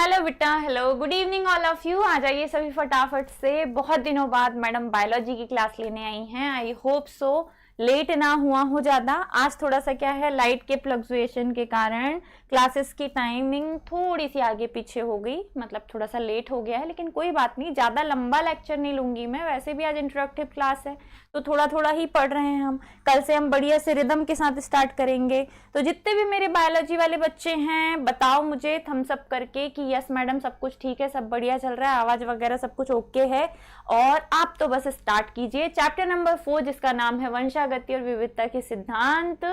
Hello बेटा, hello, good evening all of you. आ जाइए सभी फटाफट से। बहुत दिनों बाद मैडम बायोलॉजी की क्लास लेने आई हैं। आई होप सो लेट ना हुआ हो ज़्यादा। आज थोड़ा सा क्या है, लाइट के फ्लक्चुएशन के कारण क्लासेस की टाइमिंग थोड़ी सी आगे पीछे हो गई, मतलब थोड़ा सा लेट हो गया है, लेकिन कोई बात नहीं, ज़्यादा लंबा लेक्चर नहीं लूंगी मैं। वैसे भी आज इंट्रोडक्टिव क्लास है तो थोड़ा थोड़ा ही पढ़ रहे हैं हम। कल से हम बढ़िया से रिदम के साथ स्टार्ट करेंगे। तो जितने भी मेरे बायोलॉजी वाले बच्चे हैं, बताओ मुझे थम्स अप करके कि यस मैडम सब कुछ ठीक है, सब बढ़िया चल रहा है, आवाज वगैरह सब कुछ ओके है। और आप तो बस स्टार्ट कीजिए चैप्टर नंबर 4, जिसका नाम है वंशागति और विविधता के सिद्धांत,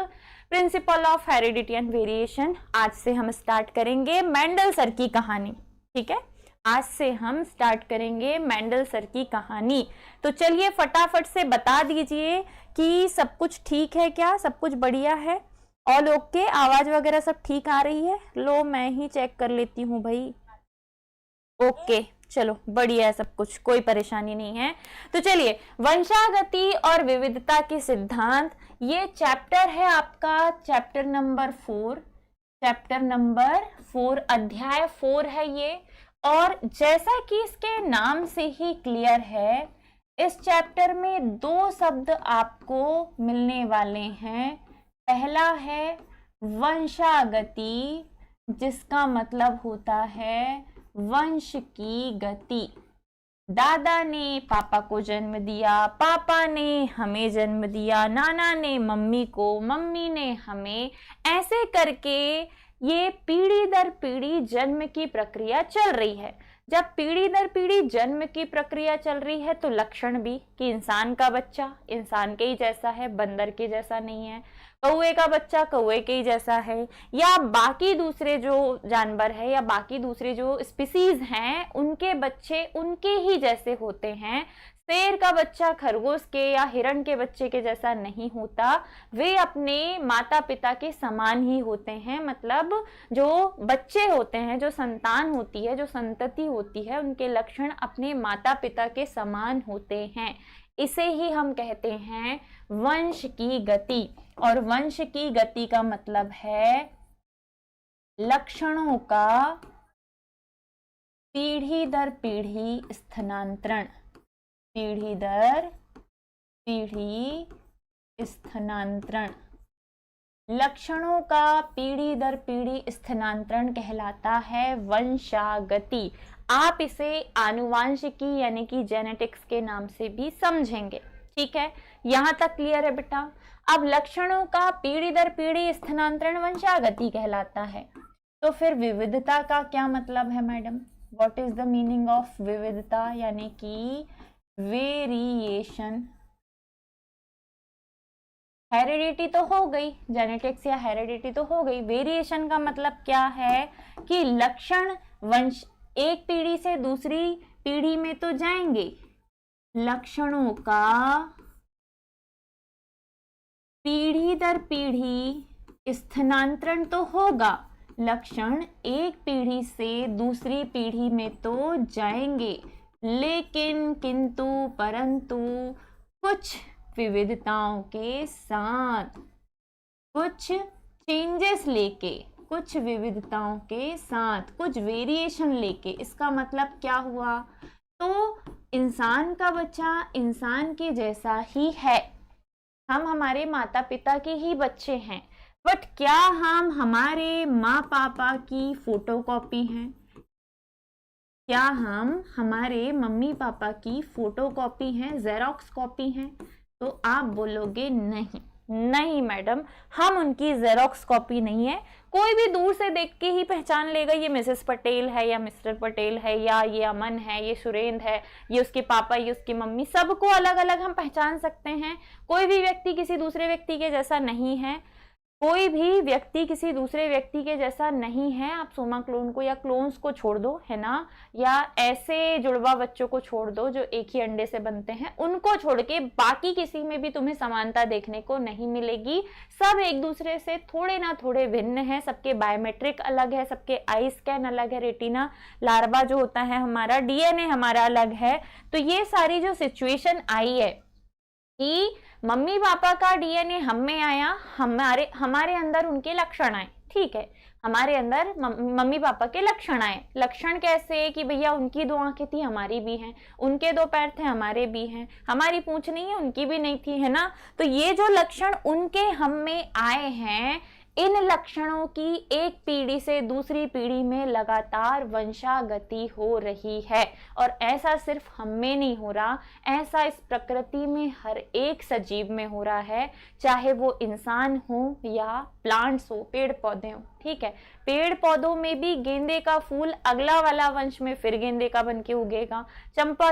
principle of heredity and variation. आज से हम स्टार्ट करेंगे मेंडल सर की कहानी। ठीक है, आज से हम स्टार्ट करेंगे मेंडल सर की कहानी। तो चलिए फटाफट से बता दीजिए कि सब कुछ ठीक है क्या, सब कुछ बढ़िया है, ऑल ओके, आवाज वगैरह सब ठीक आ रही है। लो मैं ही चेक कर लेती हूँ भाई। ओके चलो बढ़िया है सब कुछ, कोई परेशानी नहीं है। तो चलिए, वंशागति और विविधता के सिद्धांत, ये चैप्टर है आपका चैप्टर नंबर 4। चैप्टर नंबर 4, अध्याय 4 है ये। और जैसा कि इसके नाम से ही क्लियर है, इस चैप्टर में 2 शब्द आपको मिलने वाले हैं। पहला है वंशागति, जिसका मतलब होता है वंश की गति। दादा ने पापा को जन्म दिया, पापा ने हमें जन्म दिया, नाना ने मम्मी को, मम्मी ने हमें, ऐसे करके ये पीढ़ी दर पीढ़ी जन्म की प्रक्रिया चल रही है। जब पीढ़ी दर पीढ़ी जन्म की प्रक्रिया चल रही है तो लक्षण भी कि इंसान का बच्चा इंसान के ही जैसा है, बंदर के जैसा नहीं है, कौए का बच्चा कौए के ही जैसा है, या बाकी दूसरे जो जानवर है या बाकी दूसरे जो स्पीसीज हैं उनके बच्चे उनके ही जैसे होते हैं। शेर का बच्चा खरगोश के या हिरण के बच्चे के जैसा नहीं होता, वे अपने माता पिता के समान ही होते हैं। मतलब जो बच्चे होते हैं, जो संतान होती है, जो संतति होती है, उनके लक्षण अपने माता पिता के समान होते हैं। इसे ही हम कहते हैं वंश की गति। और वंश की गति का मतलब है लक्षणों का पीढ़ी दर पीढ़ी स्थानांतरण। पीढ़ी दर पीढ़ी स्थानांतरण, लक्षणों का पीढ़ी दर पीढ़ी स्थानांतरण कहलाता है वंशागति। आप इसे आनुवांशिकी यानी कि जेनेटिक्स के नाम से भी समझेंगे। ठीक है, यहां तक क्लियर है बेटा। अब लक्षणों का पीढ़ी दर पीढ़ी स्थानांतरण वंशागति कहलाता है, तो फिर विविधता का क्या मतलब है madam? What is the meaning of विविधता? यानी कि वेरिएशन। हेरिडिटी तो हो गई, जेनेटिक्स या हेरिडिटी तो हो गई। वेरिएशन का मतलब क्या है कि लक्षण वंश एक पीढ़ी से दूसरी पीढ़ी में तो जाएंगे, लक्षणों का पीढ़ी दर पीढ़ी स्थानांतरण तो होगा। लक्षण एक पीढ़ी से दूसरी पीढ़ी में तो जाएंगे, लेकिन किंतु परंतु कुछ विविधताओं के साथ, कुछ चेंजेस लेके, कुछ विविधताओं के साथ, कुछ वेरिएशन लेके। इसका मतलब क्या हुआ? तो इंसान का बच्चा इंसान के जैसा ही है, हम हमारे माता पिता के ही बच्चे हैं, बट क्या हम हमारे माँ पापा की फोटोकॉपी हैं? क्या हम हमारे मम्मी पापा की फोटोकॉपी हैं, जेरोक्स कॉपी हैं? तो आप बोलोगे नहीं, नहीं मैडम, हम उनकी जेरोक्स कॉपी नहीं है। कोई भी दूर से देख के ही पहचान लेगा ये मिसेस पटेल है या मिस्टर पटेल है, या ये अमन है, ये सुरेंद्र है, ये उसके पापा, ये उसकी मम्मी, सबको अलग अलग हम पहचान सकते हैं। कोई भी व्यक्ति किसी दूसरे व्यक्ति के जैसा नहीं है, कोई भी व्यक्ति किसी दूसरे व्यक्ति के जैसा नहीं है। आप सोमा क्लोन को या क्लोन्स को छोड़ दो, है ना, या ऐसे जुड़वा बच्चों को छोड़ दो जो एक ही अंडे से बनते हैं, उनको छोड़ के बाकी किसी में भी तुम्हें समानता देखने को नहीं मिलेगी। सब एक दूसरे से थोड़े ना थोड़े भिन्न है, सबके बायोमेट्रिक अलग है, सबके आई स्कैन अलग है, रेटिना लार्वा जो होता है हमारा, डीएनए हमारा अलग है। तो ये सारी जो सिचुएशन आई है कि मम्मी पापा का डीएनए हम में आया, हमारे अंदर उनके लक्षण आए, ठीक है, हमारे अंदर मम्मी पापा के लक्षण आए। लक्षण कैसे कि भैया उनकी 2 आंखें थी, हमारी भी हैं, उनके 2 पैर थे, हमारे भी हैं, हमारी पूंछ नहीं है, उनकी भी नहीं थी, है ना। तो ये जो लक्षण उनके हम में आए हैं, इन लक्षणों की एक पीढ़ी से दूसरी पीढ़ी में लगातार वंशागति हो रही है। और ऐसा सिर्फ हम में नहीं हो रहा, ऐसा इस प्रकृति में हर एक सजीव में हो रहा है, चाहे वो इंसान हो या प्लांट्स हो, पेड़ पौधे हो। ठीक है, पेड़ पौधों में भी गेंदे का फूल अगला वाला वंश में फिर गेंदे का बन के उगेगा, चंपा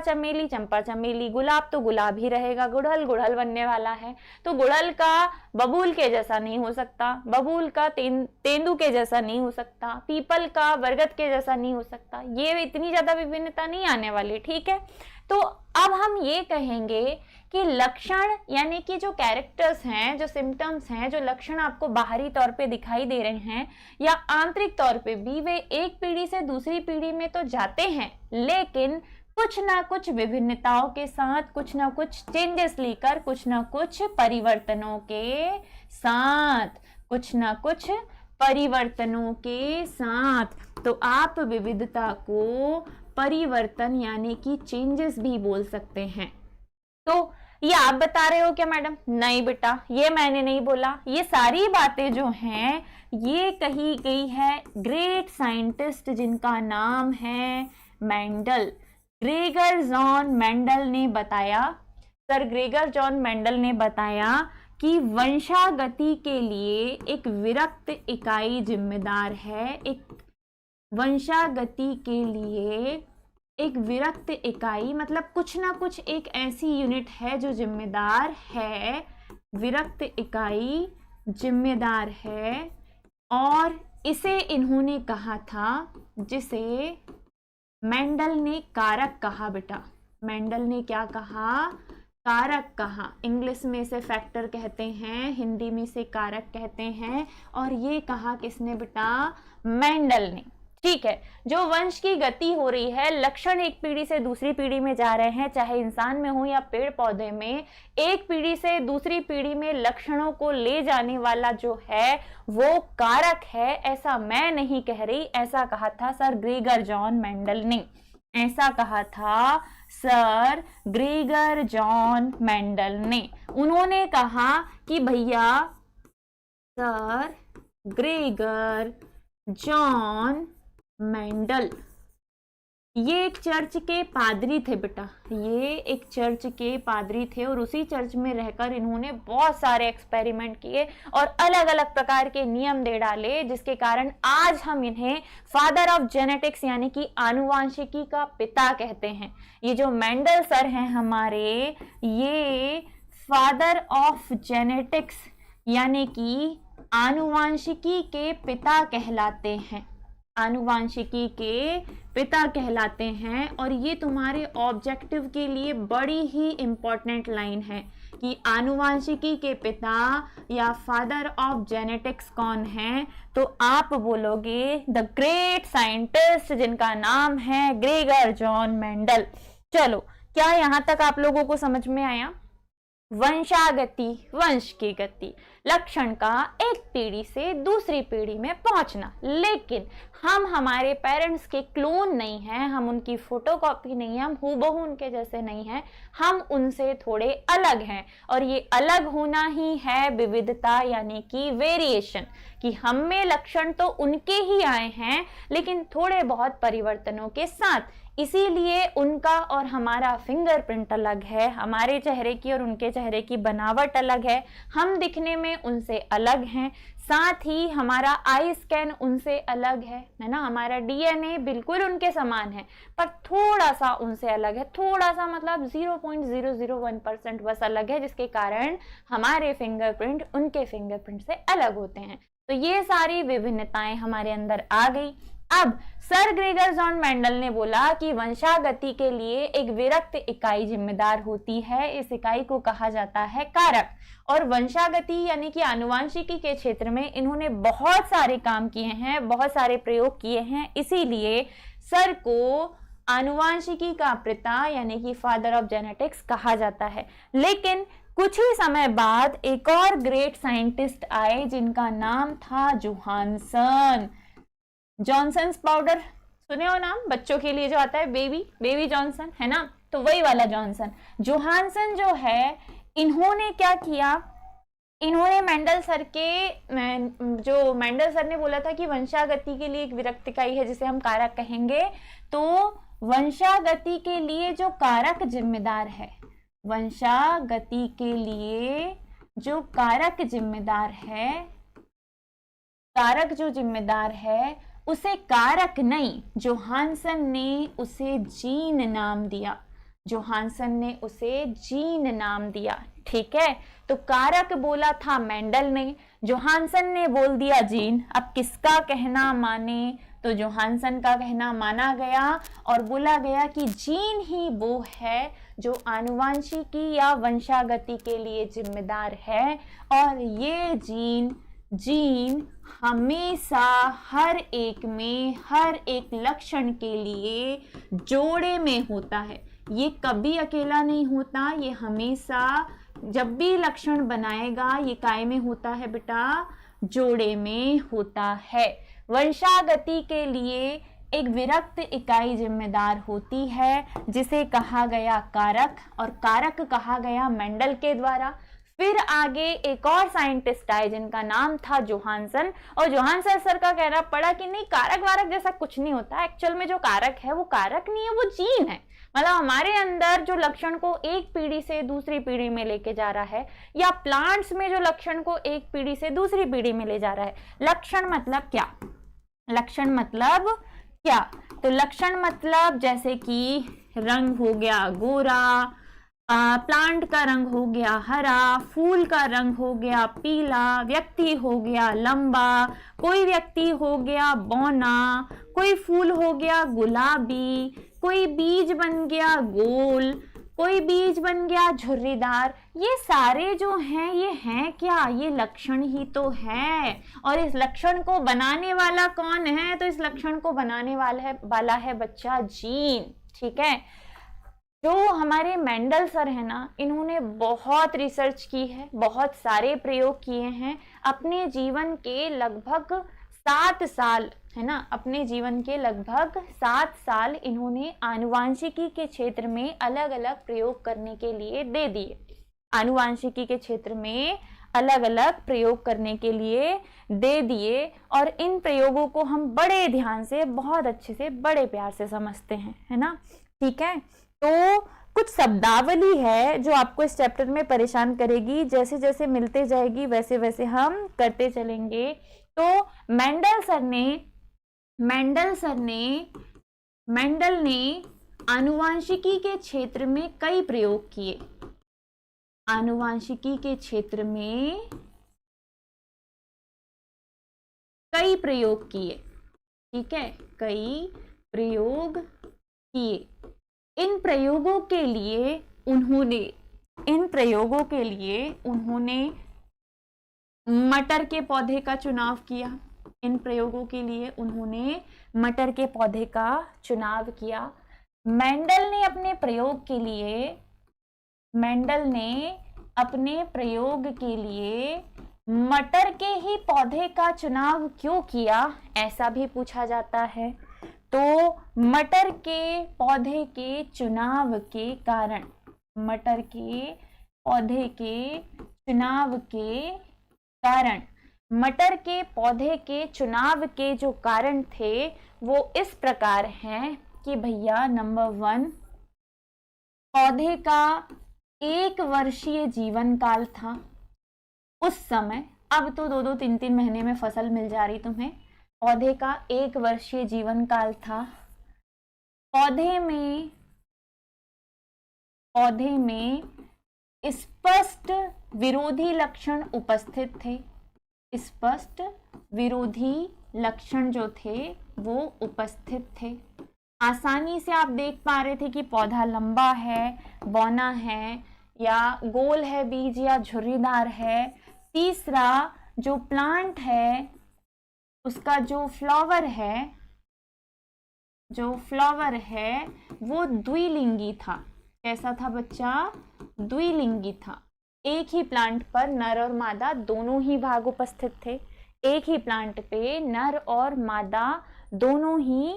चमेली, गुलाब तो गुलाब ही रहेगा, गुड़हल गुड़हल बनने वाला है। तो गुड़हल का बबूल के जैसा नहीं हो सकता, बबूल का तेंदू के जैसा नहीं हो सकता, पीपल का बरगद के जैसा नहीं हो सकता। ये इतनी ज्यादा विभिन्नता नहीं आने वाली। ठीक है, तो अब हम ये कहेंगे कि लक्षण यानी कि जो कैरेक्टर्स हैं, जो सिम्टम्स हैं, जो लक्षण आपको बाहरी तौर पे दिखाई दे रहे हैं या आंतरिक तौर पे भी, वे एक पीढ़ी से दूसरी पीढ़ी में तो जाते हैं, लेकिन कुछ ना कुछ विभिन्नताओं के साथ, कुछ ना कुछ चेंजेस लेकर, कुछ ना कुछ परिवर्तनों के साथ, कुछ ना कुछ परिवर्तनों के साथ। तो आप विविधता को परिवर्तन यानी कि चेंजेस भी बोल सकते हैं। तो ये आप बता रहे हो क्या मैडम? नहीं बेटा, ये मैंने नहीं बोला। ये सारी बातें जो हैं ये कही गई है ग्रेट साइंटिस्ट जिनका नाम है मेंडल। ग्रेगर जॉन मेंडल ने बताया, सर ग्रेगर जॉन मेंडल ने बताया कि वंशागति के लिए एक विरक्त इकाई जिम्मेदार है। एक वंशागति के लिए एक विरक्त इकाई मतलब कुछ ना कुछ एक ऐसी यूनिट है जो जिम्मेदार है, विरक्त इकाई जिम्मेदार है। और इसे इन्होंने कहा था, जिसे मेंडल ने कारक कहा। बेटा मेंडल ने क्या कहा? कारक कहा। इंग्लिश में इसे फैक्टर कहते हैं, हिंदी में इसे कारक कहते हैं। और ये कहा किसने बेटा? मेंडल ने। ठीक है, जो वंश की गति हो रही है, लक्षण एक पीढ़ी से दूसरी पीढ़ी में जा रहे हैं, चाहे इंसान में हो या पेड़ पौधे में, एक पीढ़ी से दूसरी पीढ़ी में लक्षणों को ले जाने वाला जो है वो कारक है। ऐसा मैं नहीं कह रही, ऐसा कहा था सर ग्रेगर जॉन मेंडल ने। ऐसा कहा था सर ग्रेगर जॉन मेंडल ने। उन्होंने कहा कि भैया सर ग्रेगर जॉन मेंडल ये एक चर्च के पादरी थे बेटा, ये एक चर्च के पादरी थे और उसी चर्च में रहकर इन्होंने बहुत सारे एक्सपेरिमेंट किए और अलग अलग प्रकार के नियम दे डाले, जिसके कारण आज हम इन्हें फादर ऑफ जेनेटिक्स यानी कि आनुवांशिकी का पिता कहते हैं। ये जो मेंडल सर हैं हमारे, ये फादर ऑफ जेनेटिक्स यानी कि आनुवांशिकी के पिता कहलाते हैं, आनुवांशिकी के पिता कहलाते हैं। और ये तुम्हारे ऑब्जेक्टिव के लिए बड़ी ही इंपॉर्टेंट लाइन है कि आनुवांशिकी के पिता या फादर ऑफ जेनेटिक्स कौन है? तो आप बोलोगे द ग्रेट साइंटिस्ट जिनका नाम है ग्रेगर जॉन मेंडल। चलो, क्या यहां तक आप लोगों को समझ में आया? वंशागति, वंश की गति, लक्षण का एक पीढ़ी से दूसरी पीढ़ी में पहुंचना। लेकिन हम हमारे पेरेंट्स के क्लोन नहीं हैं, हम उनकी फोटोकॉपी नहीं हैं, हम हूबहू उनके जैसे नहीं हैं, हम उनसे थोड़े अलग हैं। और ये अलग होना ही है विविधता यानी कि वेरिएशन, कि हम में लक्षण तो उनके ही आए हैं लेकिन थोड़े बहुत परिवर्तनों के साथ। इसीलिए उनका और हमारा फिंगरप्रिंट अलग है, हमारे चेहरे की और उनके चेहरे की बनावट अलग है, हम दिखने में उनसे अलग हैं, साथ ही हमारा आई स्कैन उनसे अलग है ना। हमारा डीएनए बिल्कुल उनके समान है पर थोड़ा सा उनसे अलग है, थोड़ा सा मतलब 0.001% बस अलग है, जिसके कारण हमारे फिंगरप्रिंट उनके फिंगरप्रिंट से अलग होते हैं। तो ये सारी विभिन्नताएं हमारे अंदर आ गई। अब सर ग्रेगर जॉन मेंडल ने बोला कि वंशागति के लिए एक विरक्त इकाई जिम्मेदार होती है, इस इकाई को कहा जाता है कारक। और वंशागति यानी कि आनुवांशिकी के क्षेत्र में इन्होंने बहुत सारे काम किए हैं, बहुत सारे प्रयोग किए हैं, इसीलिए सर को आनुवांशिकी का पिता यानी कि फादर ऑफ जेनेटिक्स कहा जाता है। लेकिन कुछ ही समय बाद एक और ग्रेट साइंटिस्ट आए जिनका नाम था जोहानसन। जॉनसन्स पाउडर सुने हो नाम, बच्चों के लिए जो आता है, बेबी जॉनसन, है ना, तो वही वाला जॉनसन। जोहानसन जो है, इन्होंने क्या किया, इन्होंने मेंडल सर के, जो मेंडल सर ने बोला था कि वंशागति के लिए एक विरक्त इकाई है जिसे हम कारक कहेंगे, तो वंशागति के लिए जो कारक जिम्मेदार है, वंशागति के लिए जो कारक जिम्मेदार है, कारक जो जिम्मेदार है उसे कारक नहीं, जोहानसन ने उसे जीन नाम दिया, जोहानसन ने उसे जीन नाम दिया। ठीक है, तो कारक बोला था मेंडल ने, जोहानसन ने बोल दिया जीन। अब किसका कहना माने, तो जोहानसन का कहना माना गया और बोला गया कि जीन ही वो है जो आनुवांशिकी या वंशागति के लिए जिम्मेदार है, और ये जीन हमेशा हर एक में, हर एक लक्षण के लिए जोड़े में होता है, ये कभी अकेला नहीं होता, ये हमेशा जब भी लक्षण बनाएगा ये काय में होता है बेटा, जोड़े में होता है। वंशागति के लिए एक विरक्त इकाई जिम्मेदार होती है जिसे कहा गया कारक, और कारक कहा गया मेंडल के द्वारा। फिर आगे एक और साइंटिस्ट आए जिनका नाम था जोहानसन, और जोहानसन सर का कहना पड़ा कि नहीं, कारक वारक जैसा कुछ नहीं होता, एक्चुअल में जो कारक है वो कारक नहीं है, वो जीन है। मतलब हमारे अंदर जो लक्षण को एक पीढ़ी से दूसरी पीढ़ी में लेके जा रहा है, या प्लांट्स में जो लक्षण को एक पीढ़ी से दूसरी पीढ़ी में ले जा रहा है। लक्षण मतलब क्या, लक्षण मतलब क्या, तो लक्षण मतलब जैसे कि रंग हो गया गोरा, प्लांट का रंग हो गया हरा, फूल का रंग हो गया पीला, व्यक्ति हो गया लंबा, कोई व्यक्ति हो गया बौना, कोई फूल हो गया गुलाबी, कोई बीज बन गया गोल, कोई बीज बन गया झुर्रीदार। ये सारे जो हैं ये हैं क्या, ये लक्षण ही तो है। और इस लक्षण को बनाने वाला कौन है, तो इस लक्षण को बनाने वाला है बच्चा जीन। ठीक है, जो हमारे मेंडल सर है ना, इन्होंने बहुत रिसर्च की है, बहुत सारे प्रयोग किए हैं, अपने जीवन के लगभग 7 साल, है ना, अपने जीवन के लगभग 7 साल इन्होंने आनुवांशिकी के क्षेत्र में अलग अलग प्रयोग करने के लिए दे दिए, आनुवांशिकी के क्षेत्र में अलग अलग प्रयोग करने के लिए दे दिए। और इन प्रयोगों को हम बड़े ध्यान से, बहुत अच्छे से, बड़े प्यार से समझते हैं, है ना। ठीक है, तो कुछ शब्दावली है जो आपको इस चैप्टर में परेशान करेगी, जैसे जैसे मिलते जाएगी वैसे वैसे हम करते चलेंगे। तो मेंडल ने आनुवांशिकी के क्षेत्र में कई प्रयोग किए, आनुवांशिकी के क्षेत्र में कई प्रयोग किए। ठीक है, कई प्रयोग किए। इन प्रयोगों के लिए उन्होंने मटर के पौधे का चुनाव किया। इन प्रयोगों के लिए उन्होंने मटर के पौधे का चुनाव किया। मेंडल ने अपने प्रयोग के लिए मटर के ही पौधे का चुनाव क्यों किया, ऐसा भी पूछा जाता है। तो मटर के पौधे के चुनाव के कारण, मटर के पौधे के चुनाव के कारण, मटर के पौधे के चुनाव के जो कारण थे वो इस प्रकार हैं कि भैया, नंबर 1, पौधे का 1 वर्षीय जीवन काल था उस समय। अब तो 2-2, 3-3 महीने में फसल मिल जा रही तुम्हें। पौधे का 1 वर्षीय जीवन काल था। पौधे में स्पष्ट विरोधी लक्षण उपस्थित थे, स्पष्ट विरोधी लक्षण जो थे वो उपस्थित थे। आसानी से आप देख पा रहे थे कि पौधा लंबा है, बौना है, या गोल है बीज, या झुर्रीदार है। तीसरा, जो प्लांट है उसका जो फ्लावर है वो द्विलिंगी था। कैसा था बच्चा, द्विलिंगी था। एक ही प्लांट पर नर और मादा दोनों ही भाग उपस्थित थे। एक ही प्लांट पे नर और मादा दोनों ही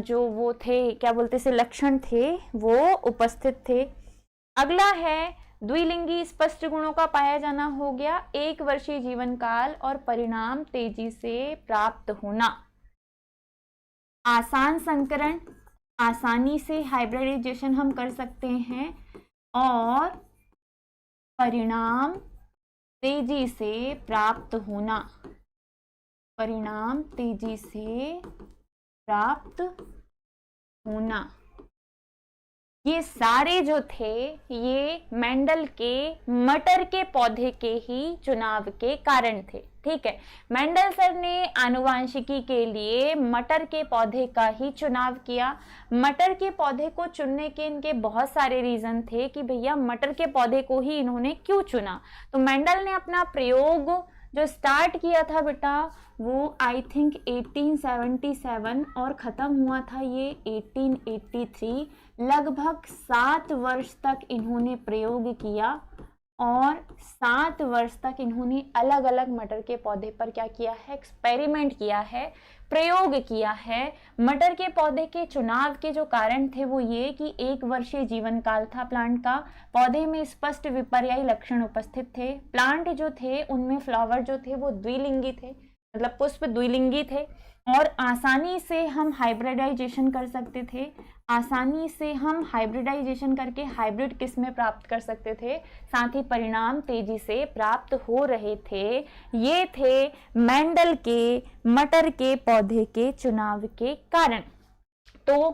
जो वो थे, क्या बोलते से लक्षण थे, वो उपस्थित थे। अगला है द्विलिंगी स्पष्ट गुणों का पाया जाना हो गया, 1 वर्षीय जीवन काल और परिणाम तेजी से प्राप्त होना। आसान संकरण, आसानी से हाइब्रिडाइजेशन हम कर सकते हैं और परिणाम तेजी से प्राप्त होना, परिणाम तेजी से प्राप्त होना। ये सारे जो थे ये मेंडल के मटर के पौधे के ही चुनाव के कारण थे। ठीक है, मेंडल सर ने आनुवांशिकी के लिए मटर के पौधे का ही चुनाव किया। मटर के पौधे को चुनने के इनके बहुत सारे रीजन थे कि भैया मटर के पौधे को ही इन्होंने क्यों चुना। तो मेंडल ने अपना प्रयोग जो स्टार्ट किया था बेटा वो आई थिंक 1877 और ख़त्म हुआ था ये 1883। लगभग 7 वर्ष तक इन्होंने प्रयोग किया और 7 वर्ष तक इन्होंने अलग अलग मटर के पौधे पर क्या किया है, एक्सपेरिमेंट किया है, प्रयोग किया है। मटर के पौधे के चुनाव के जो कारण थे वो ये कि 1 वर्षीय जीवन काल था प्लांट का, पौधे में स्पष्ट विपर्यायी लक्षण उपस्थित थे, प्लांट जो थे उनमें फ्लावर जो थे वो द्विलिंगी थे, मतलब पुष्प द्विलिंगी थे, और आसानी से हम हाइब्रिडाइजेशन कर सकते थे, आसानी से हम हाइब्रिडाइजेशन करके हाइब्रिड किस्में प्राप्त कर सकते थे, साथ ही परिणाम तेजी से प्राप्त हो रहे थे। ये थे मेंडल के मटर के पौधे के चुनाव के कारण। तो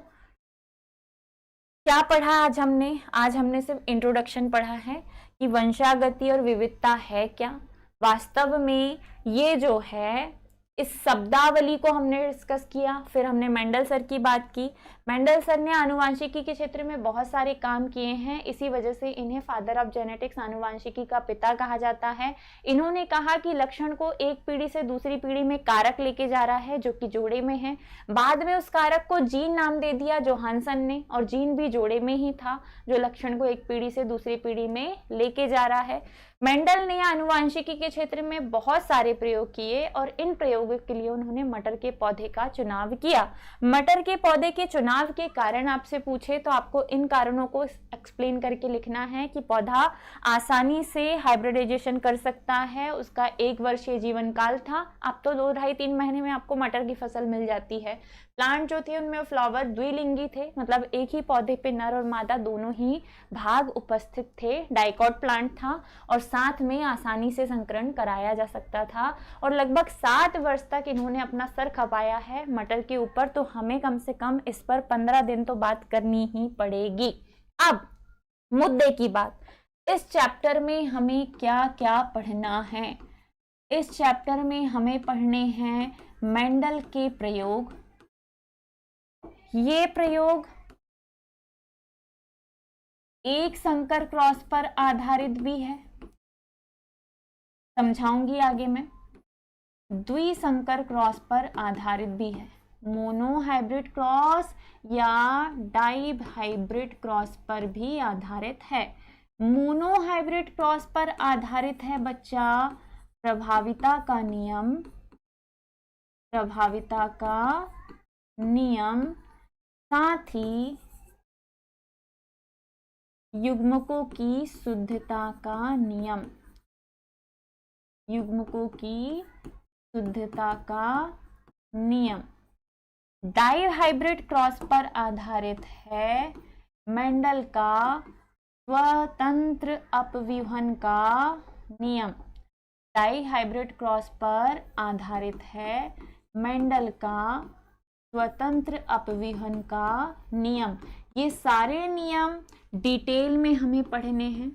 क्या पढ़ा आज हमने? आज हमने सिर्फ इंट्रोडक्शन पढ़ा है कि वंशागति और विविधता है क्या। वास्तव में ये जो है इस शब्दावली को हमने डिस्कस किया, फिर हमने मेंडल सर की बात की। मेंडल सर ने आनुवांशिकी के क्षेत्र में बहुत सारे काम किए हैं, इसी वजह से इन्हें फादर ऑफ जेनेटिक्स, आनुवांशिकी का पिता कहा जाता है। इन्होंने कहा कि लक्षण को एक पीढ़ी से दूसरी पीढ़ी में कारक लेके जा रहा है जो कि जोड़े में है। बाद में उस कारक को जीन नाम दे दिया जोहानसन ने, और जीन भी जोड़े में ही था जो लक्षण को एक पीढ़ी से दूसरी पीढ़ी में लेके जा रहा है। मेंडल ने आनुवांशिकी के क्षेत्र में बहुत सारे प्रयोग किए और इन प्रयोगों के लिए उन्होंने मटर के पौधे का चुनाव किया। मटर के पौधे के चुनाव के कारण आपसे पूछे तो आपको इन कारणों को एक्सप्लेन करके लिखना है कि पौधा आसानी से हाइब्रिडाइजेशन कर सकता है, उसका 1 वर्षीय जीवन काल था, अब तो 2, 2.5, 3 महीने में आपको मटर की फसल मिल जाती है। प्लांट जो थे उनमें फ्लावर द्विलिंगी थे, मतलब एक ही पौधे पे नर और मादा दोनों ही भाग उपस्थित थे, डाइकॉट प्लांट था, और साथ में आसानी से संकरण कराया जा सकता था। और लगभग 7 वर्ष तक इन्होंने अपना सर खपाया है मटर के ऊपर, तो हमें कम से कम इस पर 15 दिन तो बात करनी ही पड़ेगी। अब मुद्दे की बात, इस चैप्टर में हमें क्या क्या पढ़ना है? इस चैप्टर में हमें पढ़ने हैं मेंडल के प्रयोग। ये प्रयोग एक संकर क्रॉस पर आधारित भी है, समझाऊंगी आगे मैं। द्विसंकर क्रॉस पर आधारित भी है, मोनो हाइब्रिड क्रॉस या डाई हाइब्रिड क्रॉस पर भी आधारित है। मोनो हाइब्रिड क्रॉस पर आधारित है बच्चा प्रभाविता का नियम, प्रभाविता का नियम, साथ ही युग्मकों की शुद्धता का नियम, युग्मकों की शुद्धता का नियम। डाई हाइब्रिड क्रॉस पर आधारित है मेंडल का स्वतंत्र अपविहन का नियम। डाई हाइब्रिड क्रॉस पर आधारित है मेंडल का स्वतंत्र अपविहन का नियम। ये सारे नियम डिटेल में हमें पढ़ने हैं,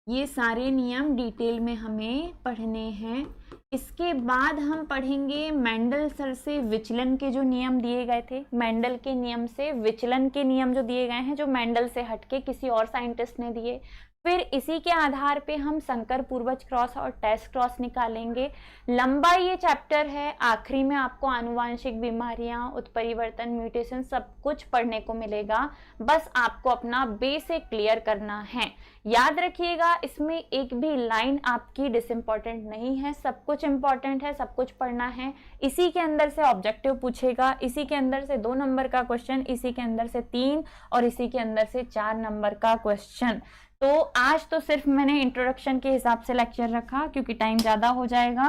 ये सारे नियम डिटेल में हमें पढ़ने हैं। इसके बाद हम पढ़ेंगे मेंडल सर से विचलन के जो नियम दिए गए थे, मेंडल के नियम से विचलन के नियम जो दिए गए हैं, जो मेंडल से हटके किसी और साइंटिस्ट ने दिए, फिर इसी के आधार पे हम संकर पूर्वज क्रॉस और टेस्ट क्रॉस निकालेंगे। लंबा ये चैप्टर है, आखिरी में आपको आनुवांशिक बीमारियां, उत्परिवर्तन, म्यूटेशन सब कुछ पढ़ने को मिलेगा। बस आपको अपना बेसिक क्लियर करना है। याद रखिएगा, इसमें एक भी लाइन आपकी डिसइम्पॉर्टेंट नहीं है, सब कुछ इंपॉर्टेंट है, सब कुछ पढ़ना है। इसी के अंदर से ऑब्जेक्टिव पूछेगा, इसी के अंदर से 2 नंबर का क्वेश्चन, इसी के अंदर से 3 और इसी के अंदर से 4 नंबर का क्वेश्चन। तो आज तो सिर्फ मैंने इंट्रोडक्शन के हिसाब से लेक्चर रखा क्योंकि टाइम ज़्यादा हो जाएगा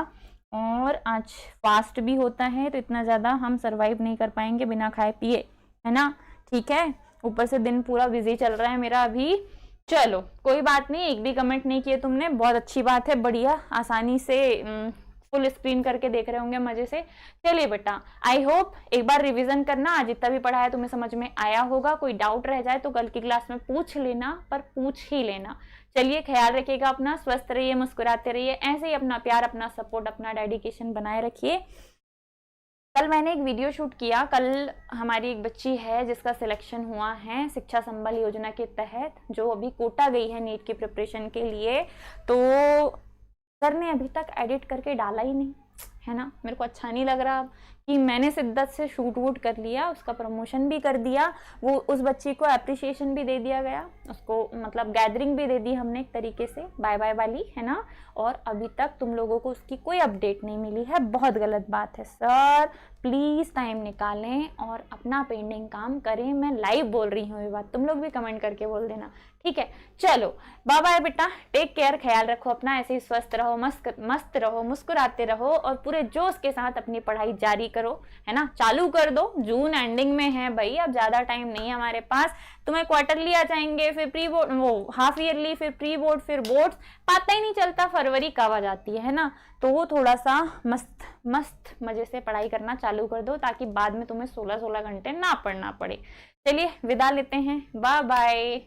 और आज फास्ट भी होता है, तो इतना ज़्यादा हम सरवाइव नहीं कर पाएंगे बिना खाए पिए, है ना। ठीक है, ऊपर से दिन पूरा बिजी चल रहा है मेरा अभी। चलो कोई बात नहीं, एक भी कमेंट नहीं किए तुमने, बहुत अच्छी बात है, बढ़िया, आसानी से फुल स्क्रीन करके देख रहे होंगे मजे से। चलिए बेटा, आई होप एक बार रिवीजन करना, आज जितना भी पढ़ा है तुम्हें समझ में आया होगा। कोई डाउट रह जाए तो कल की क्लास में पूछ लेना, पर पूछ ही लेना। चलिए, ख्याल रखिएगा अपना, स्वस्थ रहिए, मुस्कुराते रहिए, ऐसे ही अपना प्यार, अपना सपोर्ट, अपना डेडिकेशन बनाए रखिए। कल मैंने एक वीडियो शूट किया, कल हमारी एक बच्ची है जिसका सिलेक्शन हुआ है शिक्षा संबल योजना के तहत, जो अभी कोटा गई है नीट की प्रिपरेशन के लिए। तो सर ने अभी तक एडिट करके डाला ही नहीं, है ना। मेरे को अच्छा नहीं लग रहा कि मैंने शिद्दत से शूट वूट कर लिया, उसका प्रमोशन भी कर दिया, वो उस बच्ची को एप्रिसिएशन भी दे दिया गया, उसको मतलब गैदरिंग भी दे दी हमने एक तरीके से, बाय बाय वाली, है ना। और अभी तक तुम लोगों को उसकी कोई अपडेट नहीं मिली है, बहुत गलत बात है। सर प्लीज़ टाइम निकालें और अपना पेंडिंग काम करें। मैं लाइव बोल रही हूँ ये बात, तुम लोग भी कमेंट करके बोल देना, ठीक है। चलो बाय बाय बेटा, टेक केयर, ख्याल रखो अपना, ऐसे ही स्वस्थ रहो, मस्त रहो, मुस्कुराते रहो और पूरे जोश के साथ अपनी पढ़ाई जारी करो, है ना। चालू कर दो, जून एंडिंग में है भाई, अब ज़्यादा टाइम नहीं है हमारे पास। तुम्हें क्वार्टरली आ जाएंगे, फिर प्री बोर्ड, वो हाफ ईयरली, फिर प्री बोर्ड, फिर बोर्ड्स, पता ही नहीं चलता फरवरी कब आ जाती है ना। तो वो थोड़ा सा मस्त मजे से पढ़ाई करना चालू कर दो, ताकि बाद में तुम्हें 16-16 घंटे ना पढ़ना पड़े। चलिए विदा लेते हैं, बाय बाय।